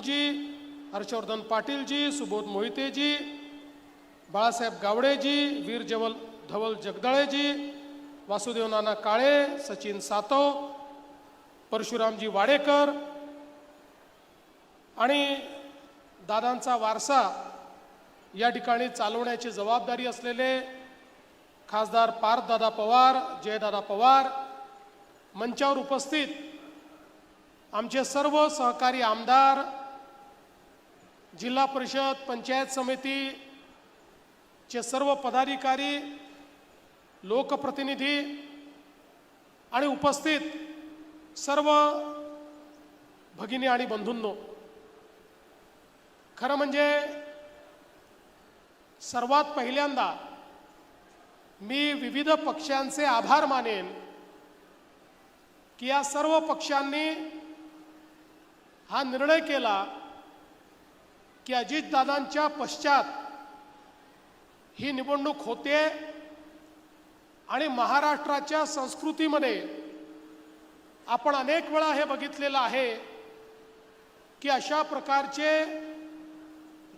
जी, हर्षवर्धन पाटील जी, सुबोध मोहिते जी, बाळासाहेब गावडे जी, वीर धवल जगदाळे जी, वासुदेव नाना काळे, सचिन सातव, परशुरामजी वाडेकर आणि दादांचा वारसा या ठिकाणी चालवण्याची जबाबदारी असलेले खासदार पार्थदादा पवार, जयदादा पवार, मंचावर उपस्थित आमचे सर्व सहकारी आमदार, जिल्हा परिषद पंचायत समितीचे सर्व पदाधिकारी, लोकप्रतिनिधी आणि उपस्थित सर्व भगिनी आणि बंधूंनो, खरं म्हणजे सर्वात पहिल्यांदा मी विविध पक्षांचे आभार मानेन की या सर्व पक्षांनी हा निर्णय केला की अजितदादांच्या पश्चात ही निवडणूक होते आणि महाराष्ट्राच्या संस्कृतीमध्ये आपण अनेक वेळा हे बघितलेलं आहे की अशा प्रकारचे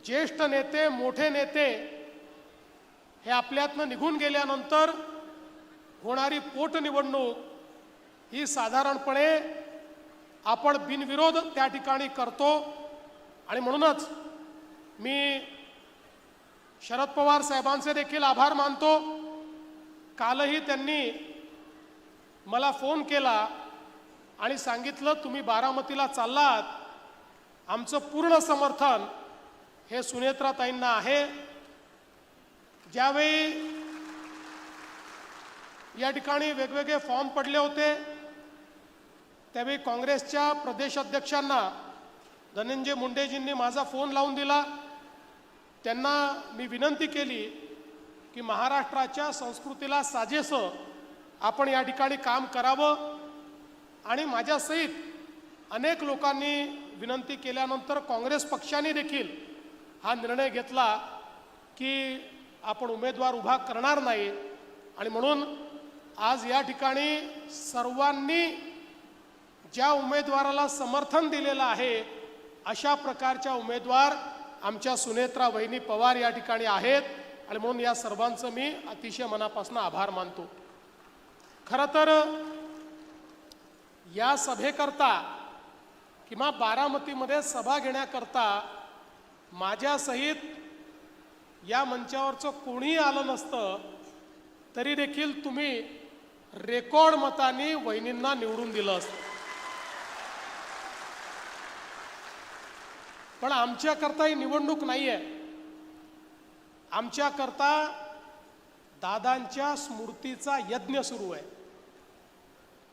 ज्येष्ठ नेते, मोठे नेते हे आपल्यातनं निघून गेल्यानंतर होणारी पोटनिवडणूक ही साधारणपणे आपण बिनविरोध त्या ठिकाणी करतो आणि म्हणूनच मी शरद पवार साहेबांचे देखील आभार मानतो। कालही त्यांनी मला फोन केला आणि सांगितलं तुम्ही बारामतीला चाललात, आमचं पूर्ण समर्थन हे सुनेत्राताईंना आहे। ज्यावेळी या ठिकाणी वेगवेगळे फॉर्म पडले होते त्यावेळी काँग्रेसच्या प्रदेश अध्यक्षांना धनंजय मुंडेजींनी माझा फोन लावून दिला। त्यांना मी विनंती केली की महाराष्ट्राच्या संस्कृतीला साजेसं आपण या ठिकाणी काम करावं आणि माझ्यासहित अनेक लोकांनी विनंती केल्यानंतर काँग्रेस पक्षाने देखील हा निर्णय घेतला की आपण उमेदवार उभा करणार नाही आणि म्हणून आज या ठिकाणी सर्वांनी ज्या उमेदवाराला समर्थन दिलेलं आहे अशा प्रकारच्या उमेदवार आमच्या सुनेत्रा वहिनी पवार या ठिकाणी आहेत आणि म्हणून या सर्वांचं मी अतिशय मनापासून आभार मानतो। खरं तर या सभेकरता किंवा बारामतीमध्ये सभा घेण्याकरता माझ्यासहित या मंचावरचं कोणीही आलं नसतं तरी देखील तुम्ही रेकॉर्ड मतांनी वहिनींना निवडून दिलं असतं। पण आमच्याकरता ही निवडणूक नाही आहे, आमच्याकरता दादांच्या स्मृतीचा यज्ञ सुरू आहे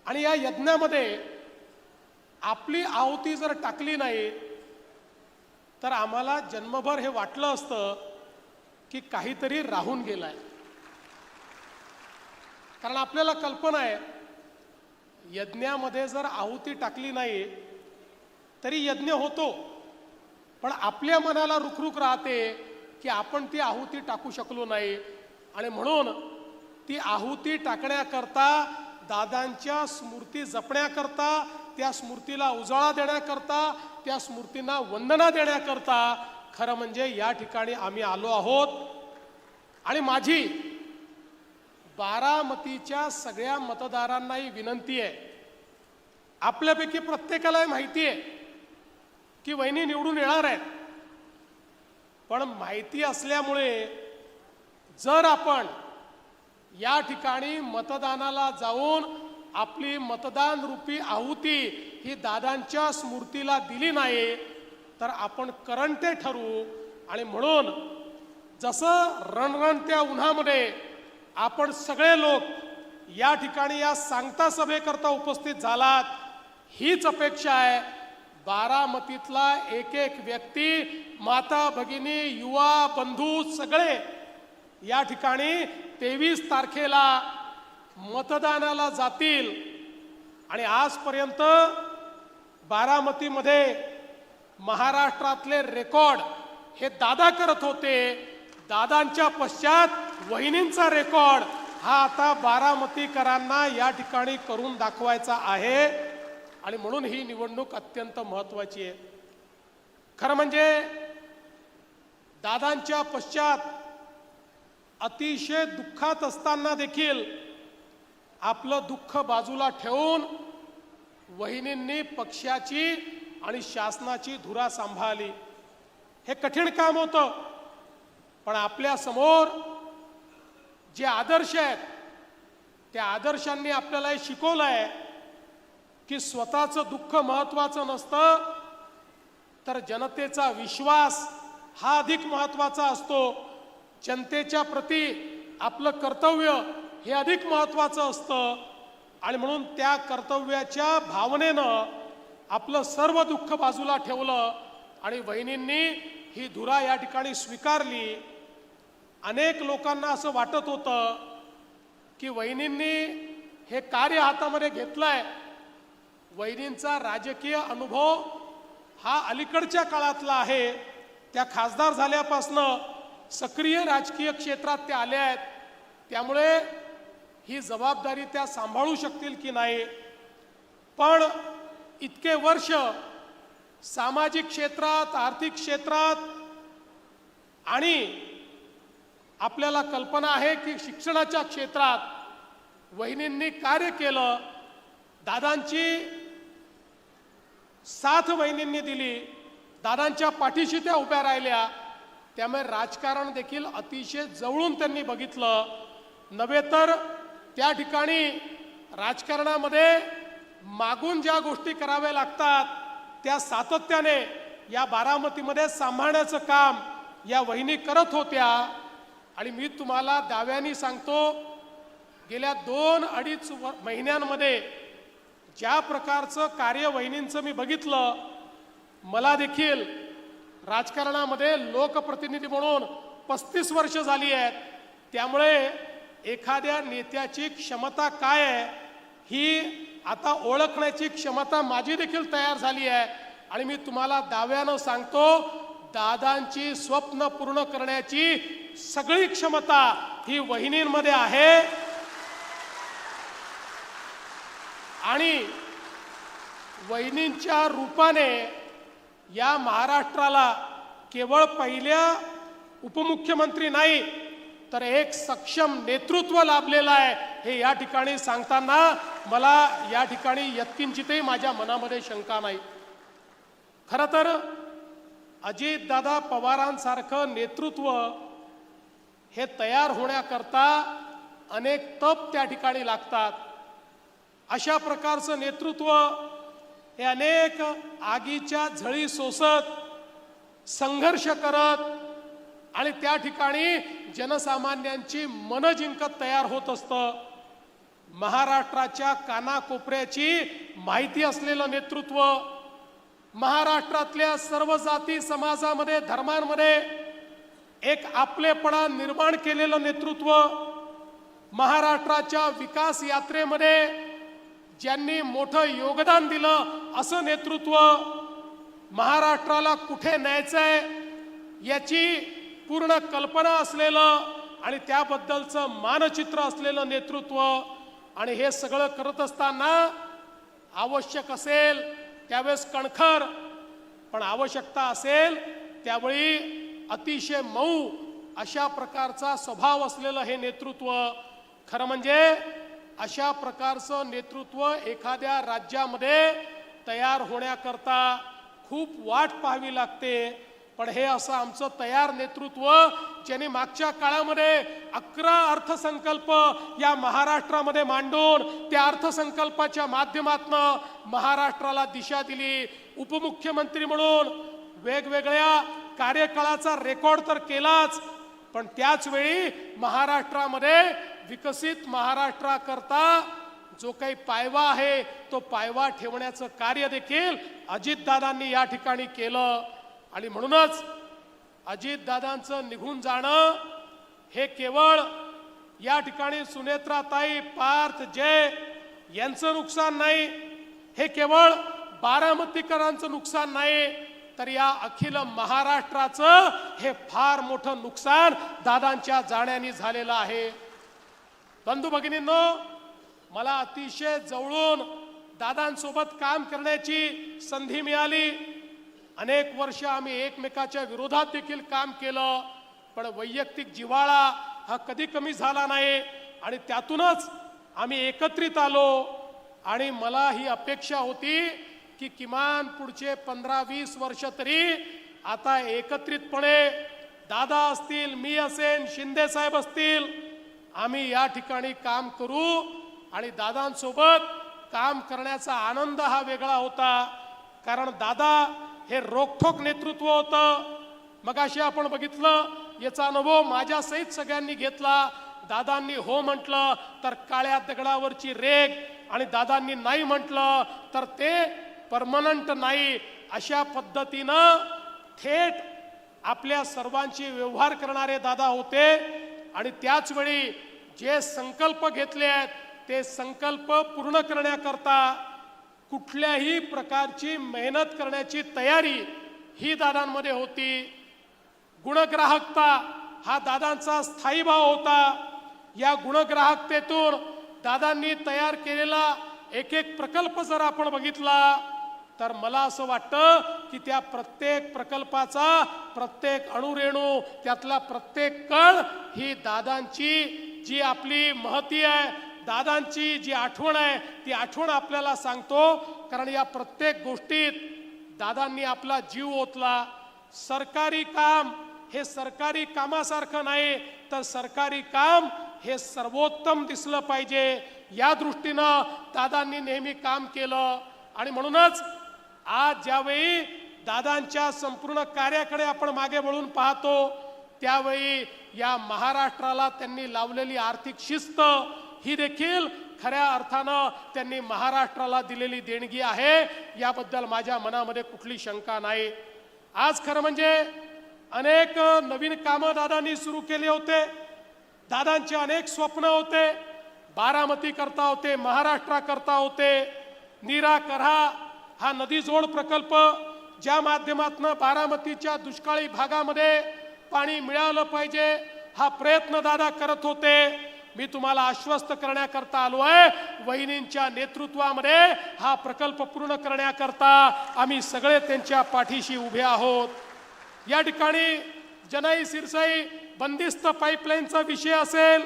आणि या यज्ञामध्ये आपली आहुती जर टाकली नाही तर आम्हाला जन्मभर हे वाटलं असतं की काहीतरी राहून गेलाय। कारण आपल्याला कल्पना आहे यज्ञामध्ये जर आहुती टाकली नाही तरी यज्ञ होतो, पण आपल्या मनाला रुखरुख राहते की आपण ती आहुती टाकू शकलो नाही आणि म्हणून ती आहुती टाकण्याकरता, दादांच्या स्मृती जपण्याकरता, त्या स्मृतीला उजाळा देण्याकरता, त्या स्मृतींना वंदना देण्याकरता खरं म्हणजे या ठिकाणी आम्ही आलो आहोत। आणि माझी बारामतीच्या सगळ्या मतदारांनाही विनंती आहे, आपल्यापैकी प्रत्येकाला माहिती आहे की वहिनी निवडून येणार आहेत, पण माहिती असल्यामुळे जर आपण या ठिकाणी मतदानाला जाऊन आपली मतदान रूपी आहुती ही दादांच्या स्मृतीला दिली नाही तर आपण करंटे ठरू। आणि म्हणून जसं रणरणत्या उन्हामध्ये आपण सगळे लोक या ठिकाणी या सांगता सभेकरता उपस्थित झालात, हीच अपेक्षा आहे बारामतीतला एक एक व्यक्ती, माता भगिनी, युवा बंधू सगळे या ठिकाणी 23 तारखेला मतदानाला जातील। आणि आजपर्यंत बारामतीमध्ये महाराष्ट्रातले रेकॉर्ड हे दादा करत होते, दादांच्या पश्चात वहिनींचा रेकॉर्ड हा आता बारामतीकरांना या ठिकाणी करून दाखवायचा आहे आणि म्हणून ही निवडणूक अत्यंत महत्त्वाची आहे। खरं म्हणजे दादांच्या पश्चात अतिशय दुःखात असताना देखील आपलं दुःख बाजूला ठेवून वहिनींनी पक्षाची आणि शासनाची धुरा सांभाळली. हे कठीण काम होतं, पण आपल्या समोर जे आदर्श आहेत त्या आदर्शांनी आपल्याला हे शिकवलंय की स्वतःचं दुःख महत्त्वाचं नसतं, तर जनतेचा विश्वास हा अधिक महत्त्वाचा असतो. जनतेच्या प्रती आपलं कर्तव्य हे अधिक महत्त्वाचं असतं. आणि म्हणून त्या कर्तव्याच्या भावनेनं आपलं सर्व दुःख बाजूला ठेवलं आणि वहिनींनी ही धुरा या ठिकाणी स्वीकारली. अनेक लोकांना असं वाटत होतं की वहिनींनी हे कार्य हातामध्ये घेतलंय. वहिनींचा राजकीय अनुभव हा अलीकडच्या काळातला आहे. त्या खासदार झाल्यापासनं सक्रिय राजकीय क्षेत्रात त्या आल्या आहेत, त्यामुळे ही जबाबदारी त्या सांभाळू शकतील की नाही. पण इतके वर्ष सामाजिक क्षेत्रात, आर्थिक क्षेत्रात आणि आपल्याला कल्पना आहे की शिक्षणाच्या क्षेत्रात वहिनींनी कार्य केलं. दादांची साथ वहिनींनी दिली, दादांच्या पाठीशी त्या उभ्या राहिल्या. त्यामुळे राजकारण देखील अतिशय जवळून त्यांनी बघितलं. नव्हे तर त्या ठिकाणी राजकारणामध्ये मागून ज्या गोष्टी कराव्या लागतात त्या सातत्याने या बारामतीमध्ये सांभाळण्याचं काम या वहिनी करत होत्या. आणि मी तुम्हाला दाव्याने सांगतो, गेल्या 2-2.5 महिन्यांमध्ये ज्या प्रकारचं कार्य वहिनींचं मी बघितलं, मला देखील राजकारणामध्ये लोकप्रतिनिधी म्हणून 35 वर्ष झाली आहेत. त्यामुळे एखाद्या नेत्याची क्षमता काय आहे ही आता ओळखण्याची क्षमता माझी देखील तयार झाली आहे. आणि मी तुम्हाला दाव्यानं सांगतो, दादांची स्वप्न पूर्ण करण्याची सगळी क्षमता ही वहिनींमध्ये आहे. आणि वहिनींच्या रूपाने या महाराष्ट्राला केवळ पहिल्या उपमुख्यमंत्री नाही तर एक सक्षम नेतृत्व लाभलेलं आहे. हे या ठिकाणी सांगताना मला या ठिकाणी यत्किंचितही माझ्या मनामध्ये शंका नाही. खरं तर अजितदादा पवारांसारखं नेतृत्व हे तयार होण्याकरता अनेक तप त्या ठिकाणी लागतात. अशा प्रकारचं नेतृत्व हे अनेक आगीच्या झळी सोसत, संघर्ष करत आणि त्या ठिकाणी जनसामान्यांची मन जिंकत तयार होत असतं. महाराष्ट्राच्या कानाकोपऱ्याची माहिती असलेलं नेतृत्व, महाराष्ट्रातल्या सर्व जाती समाजामध्ये, धर्मांमध्ये एक आपलेपणा निर्माण केलेलं नेतृत्व, महाराष्ट्राच्या विकास यात्रेमध्ये ज्यांनी मोठं योगदान दिलं असं नेतृत्व, महाराष्ट्राला कुठे न्यायचंय याची पूर्ण कल्पना असलेलं आणि त्याबद्दलचं मानचित्र असलेलं नेतृत्व. आणि हे सगळं करत असताना आवश्यक असेल त्यावेळेस कणखर, पण आवश्यकता असेल त्यावेळी अतिशय मऊ अशा प्रकारचा स्वभाव असलेलं हे नेतृत्व. खरं म्हणजे अशा प्रकारचं नेतृत्व एखाद्या राज्यामध्ये तयार होण्याकरता खूप वाट पाहावी लागते. पण हे असं आमचं तयार नेतृत्व, ज्यांनी मागच्या काळामध्ये 11 अर्थसंकल्प या महाराष्ट्रामध्ये मांडून त्या अर्थसंकल्पाच्या माध्यमातून महाराष्ट्राला दिशा दिली, उपमुख्यमंत्री म्हणून वेगवेगळ्या कार्यकाळाचा रेकॉर्ड तर केलाच, पण त्याच वेळी महाराष्ट्रामध्ये विकसित महाराष्ट्राकरता जो काही पायवा आहे तो पायवा ठेवण्याचं कार्य देखील अजितदादांनी या ठिकाणी केलं. आणि म्हणूनच अजितदादांचं निघून जाणं हे केवळ या ठिकाणी सुनेत्राताई, पार्थ, जय यांचं नुकसान नाही, हे केवळ बारामतीकरांचं नुकसान नाही, तर या अखिल महाराष्ट्राचं हे फार मोठं नुकसान दादांच्या जाण्याने झालेलं आहे. बंधू भगिनींनो, मला अतिशय जवळून दादांसोबत काम करण्याची संधी मिळाली. अनेक वर्ष आम्ही एकमेकाच्या विरोधात देखील काम केलं, पण वैयक्तिक जिव्हाळा हा कधी कमी झाला नाही आणि त्यातूनच आम्ही एकत्रित आलो. आणि मला ही अपेक्षा होती की किमान पुढचे 15-20 वर्ष तरी आता एकत्रितपणे दादा असतील, मी असेन, शिंदे साहेब असतील, आम्ही या ठिकाणी काम करू. आणि दादांसोबत काम करण्याचा आनंद हा वेगळा होता, कारण दादा हे रोखठोक नेतृत्व होतं. मगाशी आपण बघितलं, याचा अनुभव माझ्या सहित सगळ्यांनी घेतला. दादांनी हो म्हटलं तर काळ्या दगडावरची रेग, आणि दादांनी नाही म्हटलं तर ते परमनंट नाही. अशा पद्धतीनं थेट आपल्या सर्वांची व्यवहार करणारे दादा होते. आणि त्याच वेळी जे संकल्प घेतले आहेत ते संकल्प पूर्ण करण्याकरता कुठल्याही प्रकारची मेहनत करण्याची तयारी ही दादांमध्ये होती. गुणग्राहकता हा दादांचा स्थायी भाव होता. या गुणग्राहकतेतून दादांनी तयार केलेला एक एक प्रकल्प जर आपण बघितला तर मला असं वाटतं की त्या प्रत्येक प्रकल्पाचा प्रत्येक अणुरेणू, त्यातला प्रत्येक कण ही दादांची जी आपली महती आहे, दादांची जी आठवण आहे, ती आठवण आपल्याला सांगतो. कारण या प्रत्येक गोष्टीत दादांनी आपला जीव ओतला. सरकारी काम हे सरकारी कामासारखं नाही, तर सरकारी काम हे सर्वोत्तम दिसलं पाहिजे, या दृष्टीनं दादांनी नेहमी काम केलं. आणि म्हणूनच आज ज्यावेळी दादांच्या संपूर्ण कार्याकडे आपण मागे वळून पाहतो, त्यावेळी या महाराष्ट्राला त्यांनी लावलेली आर्थिक शिस्त ही देखील खऱ्या अर्थानं त्यांनी महाराष्ट्राला दिलेली देणगी आहे, याबद्दल माझ्या मनामध्ये कुठली शंका नाही. आज खरं म्हणजे अनेक नवीन कामं दादांनी सुरू केले होते. दादांचे अनेक स्वप्न होते. बारामती करता होते, महाराष्ट्रा करता होते. नीरा करहा हा नदी जोड प्रकल्प, ज्या माध्यमातून बारामतीच्या दुष्काळी भागामध्ये पाणी मिळालं पाहिजे, हा प्रयत्न दादा करत होते. मी तुम्हाला आश्वस्त करण्याकरता आलो आहे, वहिनींच्या नेतृत्वामध्ये हा प्रकल्प पूर्ण करण्याकरता आम्ही सगळे त्यांच्या पाठीशी उभे आहोत. या ठिकाणी जनाई सिरसाई बंदिस्त पाईपलाईनचा विषय असेल,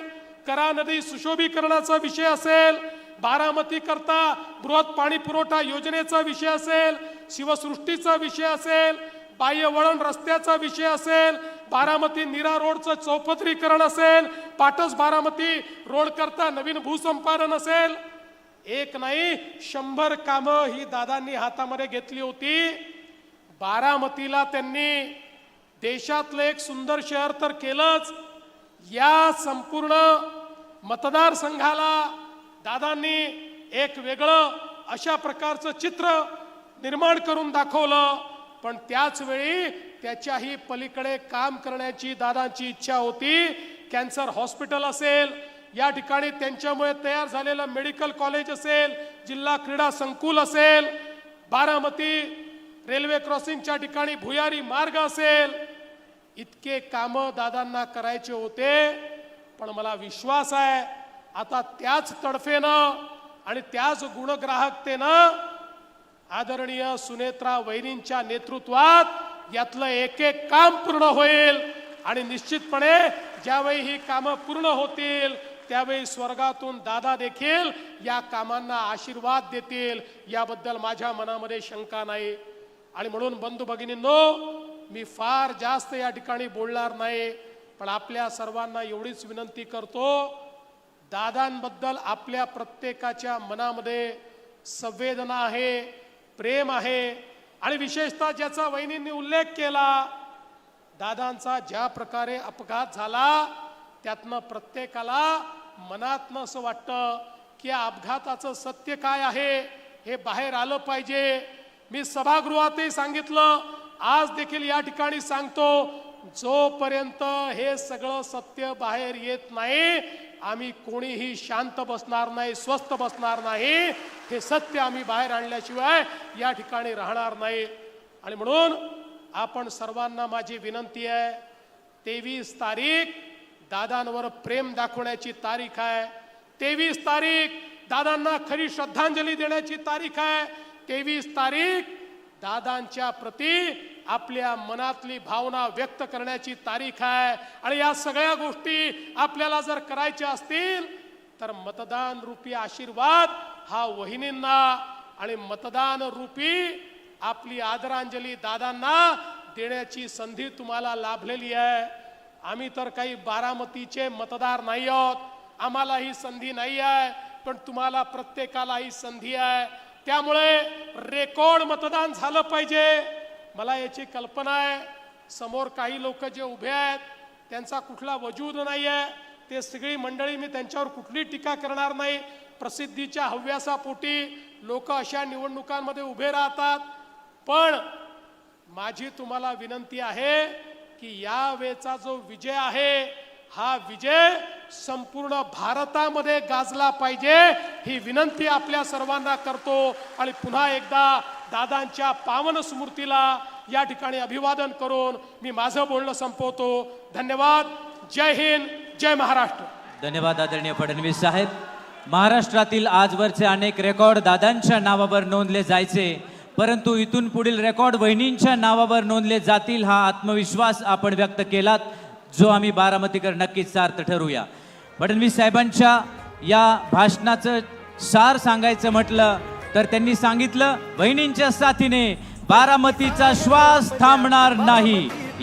करा नदी सुशोभीकरणाचा विषय असेल, बारामती करता बृहत पाणी पुरवठा योजनेचा विषय असेल, शिवसृष्टीचा विषय असेल, बाह्य वळण रस्त्याचा विषय असेल, बारामती नीरा रोडचं चौपदरीकरण असेल, पाटस बारामती रोड करता नवीन भूसंपादन असेल, एक नाही 100 कामं ही दादांनी हातामध्ये घेतली होती. बारामतीला त्यांनी देशातलं एक सुंदर शहर तर केलंच, या संपूर्ण मतदारसंघाला दादांनी एक वेगळं अशा प्रकारचं चित्र निर्माण करून दाखवलं. पण त्याच वेळी त्याच्याही पलीकडे काम करण्याची दादांची इच्छा होती. कॅन्सर हॉस्पिटल असेल, या ठिकाणी त्यांच्यामुळे तयार झालेलं मेडिकल कॉलेज असेल, जिल्हा क्रीडा संकुल असेल, बारामती रेल्वे क्रॉसिंगच्या ठिकाणी भुयारी मार्ग असेल, इतके कामं दादांना करायचे होते. पण मला विश्वास आहे आता त्याच तडफेनं आणि त्याच गुणग्राहकतेनं आदरणीय सुनेत्रा वहिनींच्या नेतृत्वात यातलं एक एक काम पूर्ण होईल. आणि निश्चितपणे ज्यावेळी ही कामं पूर्ण होतील त्यावेळी स्वर्गातून दादा देखील या कामांना आशीर्वाद देतील, याबद्दल माझ्या मनामध्ये शंका नाही. आणि म्हणून बंधू भगिनींनो, मी फार जास्त या ठिकाणी बोलणार नाही, पण आपल्या सर्वांना एवढीच विनंती करतो, दादांबद्दल आपल्या प्रत्येकाच्या मनामध्ये संवेदना आहे, प्रेम आहे. आणि विशेषतः ज्याचा वहिनींनी उल्लेख केला, दादांचा ज्या प्रकारे अपघात झाला त्यातनं प्रत्येकाला मनातनं असं वाटतं की या अपघाताचं सत्य काय आहे हे बाहेर आलं पाहिजे. मी सभागृहातही सांगितलं, आज देखील या ठिकाणी सांगतो, जोपर्यंत हे सगळं सत्य बाहेर येत नाही आम्ही कोणीही शांत बसणार नाही, स्वस्थ बसणार नाही. हे सत्य आम्ही बाहेर आणल्याशिवाय या ठिकाणी राहणार नाही. आणि म्हणून आपण सर्वांना माझी विनंती आहे, 23 तारीख दादांवर प्रेम दाखवण्याची तारीख आहे. 23 तारीख दादांना खरी श्रद्धांजली देण्याची तारीख आहे. 23 तारीख दादांच्या प्रती आपल्या मनातली भावना व्यक्त करण्याची तारीख आहे आणि या सगळ्या गोष्टी आपल्याला जर करायच्या असतील तर मतदान रूपी आशीर्वाद हा वहिनींना आणि मतदान रूपी आपली आदरांजली दादांना देण्याची संधी तुम्हाला लाभलेली आहे। आम्ही तर काही बारामतीचे मतदार नाही आहोत, आम्हाला ही संधी नाही आहे, पण तुम्हाला प्रत्येकाला ही संधी आहे। त्यामुळे रेकॉर्ड मतदान झालं पाहिजे। मला याची कल्पना आहे समोर काही लोक जे उभे आहेत त्यांचा कुठला वजूद नाही आहे, ते सगळी मंडळी, मी त्यांच्यावर कुठली टीका करणार नाही। प्रसिद्धीच्या हव्यासापोटी लोक अशा निवडणुकांमध्ये उभे राहतात, पण माझी तुम्हाला विनंती आहे की यावेळचा जो विजय आहे हा विजय संपूर्ण भारतामध्ये गाजला पाहिजे, ही विनंती आपल्या सर्वांना करतो आणि पुन्हा एकदा दादांच्या पावन स्मृतीला या ठिकाणी अभिवादन करून मी माझं बोलणं संपवतो। धन्यवाद। जय हिंद, जय महाराष्ट्र। धन्यवाद आदरणीय फडणवीस साहेब। महाराष्ट्रातील आजवरचे अनेक रेकॉर्ड दादांच्या नावावर नोंदले जायचे, परंतु इथून पुढील रेकॉर्ड वहिनींच्या नावावर नोंदले जातील हा आत्मविश्वास आपण व्यक्त केलात, जो आम्ही बारामतीकर नक्कीच सार्थ ठरूया। फडणवीस साहेबांच्या या भाषणाचं सार सांगायचं म्हटलं तर त्यांनी सांगितलं, वहिनींच्या साथीने बारामतीचा श्वास थांबणार नाही।